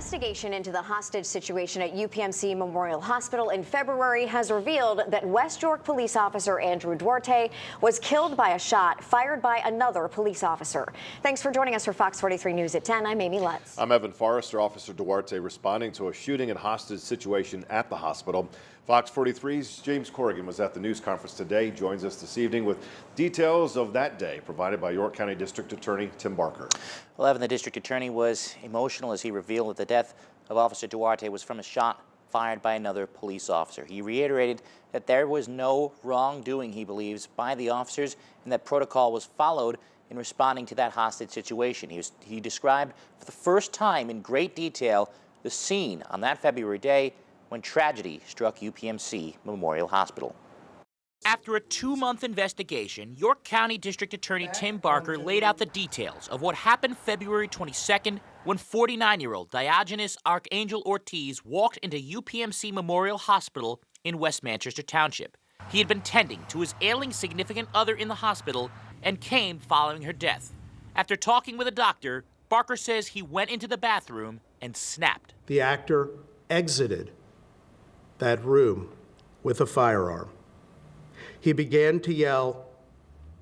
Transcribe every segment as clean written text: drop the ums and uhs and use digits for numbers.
investigation into the hostage situation at UPMC Memorial Hospital in February has revealed that West York police officer Andrew Duarte was killed by a shot fired by another police officer. Thanks for joining us for Fox 43 News at 10. I'm Amy Lutz. I'm Evan Forrester. Officer Duarte responding to a shooting and hostage situation at the hospital. Fox 43's James Corrigan was at the news conference today. Joins us this evening with details of that day provided by York County District Attorney Tim Barker. Well, Evan, the district attorney was emotional as he revealed that the death of Officer Duarte was from a shot fired by another police officer. He reiterated that there was no wrongdoing, he believes, by the officers, and that protocol was followed in responding to that hostage situation. He described for the first time in great detail the scene on that February day when tragedy struck UPMC Memorial Hospital. After a 2-month investigation, York County District Attorney Tim Barker laid out the details of what happened February 22nd when 49-year-old Diogenes Archangel Ortiz walked into UPMC Memorial Hospital in West Manchester Township. He had been tending to his ailing significant other in the hospital and came following her death. After talking with a doctor, Barker says he went into the bathroom and snapped. The actor exited that room with a firearm. He began to yell,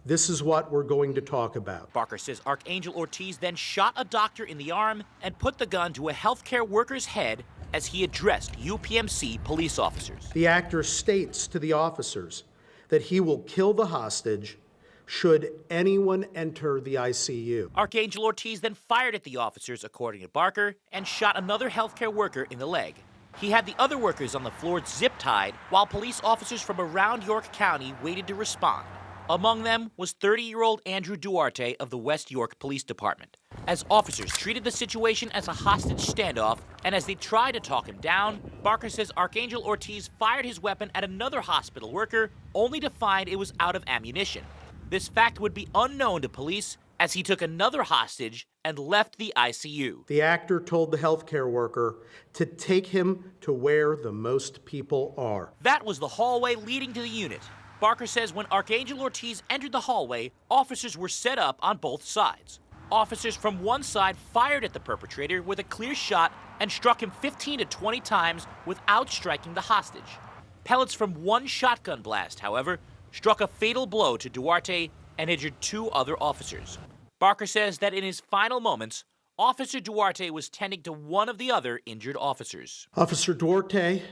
"This is what we're going to talk about." Barker says Archangel Ortiz then shot a doctor in the arm and put the gun to a healthcare worker's head as he addressed UPMC police officers. The actor states to the officers that he will kill the hostage should anyone enter the ICU. Archangel Ortiz then fired at the officers, according to Barker, and shot another healthcare worker in the leg. He had the other workers on the floor zip-tied while police officers from around York County waited to respond. Among them was 30-year-old Andrew Duarte of the West York Police Department. As officers treated the situation as a hostage standoff, and as they tried to talk him down, Barker says Archangel Ortiz fired his weapon at another hospital worker, only to find it was out of ammunition. This fact would be unknown to police as he took another hostage and left the ICU. The actor told the healthcare worker to take him to where the most people are. That was the hallway leading to the unit. Barker says when Archangel Ortiz entered the hallway, officers were set up on both sides. Officers from one side fired at the perpetrator with a clear shot and struck him 15 to 20 times without striking the hostage. Pellets from one shotgun blast, however, struck a fatal blow to Duarte and injured 2 other officers. Barker says that in his final moments, Officer Duarte was tending to one of the other injured officers. Officer Duarte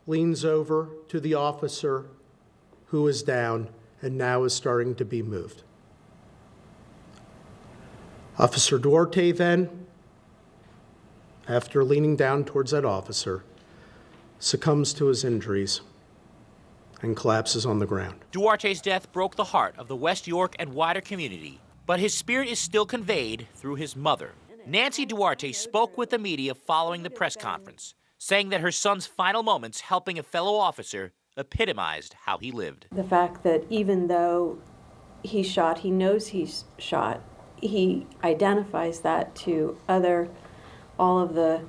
leans over to the officer who is down and now is starting to be moved. Officer Duarte then, after leaning down towards that officer, succumbs to his injuries and collapses on the ground. Duarte's death broke the heart of the West York and wider community, but his spirit is still conveyed through his mother. Nancy Duarte spoke with the media following the press conference, saying that her son's final moments helping a fellow officer epitomized how he lived. The fact that even though he's shot, he knows he's shot, he identifies that to all of the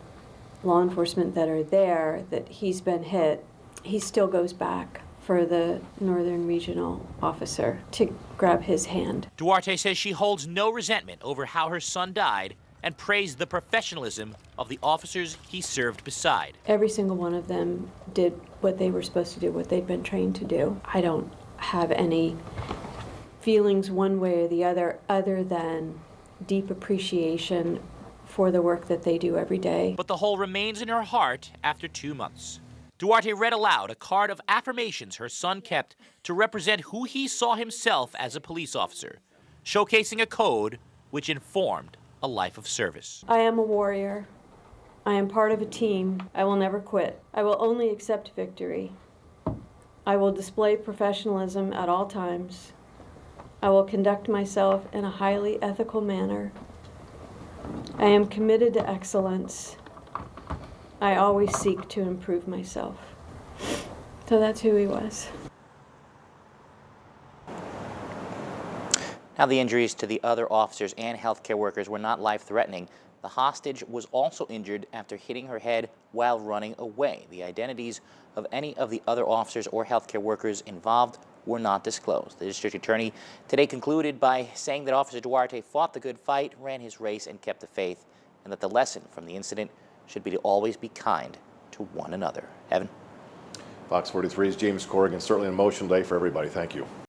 law enforcement that are there, that he's been hit, he still goes back for the Northern Regional officer to grab his hand. Duarte says she holds no resentment over how her son died and praised the professionalism of the officers he served beside. Every single one of them did what they were supposed to do, what they'd been trained to do. I don't have any feelings one way or the other than deep appreciation for the work that they do every day. But the hole remains in her heart after 2 months. Duarte read aloud a card of affirmations her son kept to represent who he saw himself as a police officer, showcasing a code which informed a life of service. I am a warrior. I am part of a team. I will never quit. I will only accept victory. I will display professionalism at all times. I will conduct myself in a highly ethical manner. I am committed to excellence. I always seek to improve myself. So that's who he was. Now, the injuries to the other officers and healthcare workers were not life-threatening. The hostage was also injured after hitting her head while running away. The identities of any of the other officers or healthcare workers involved were not disclosed. The district attorney today concluded by saying that Officer Duarte fought the good fight, ran his race, and kept the faith, and that the lesson from the incident should be to always be kind to one another. Evan? Fox 43's James Corrigan. Certainly an emotional day for everybody. Thank you.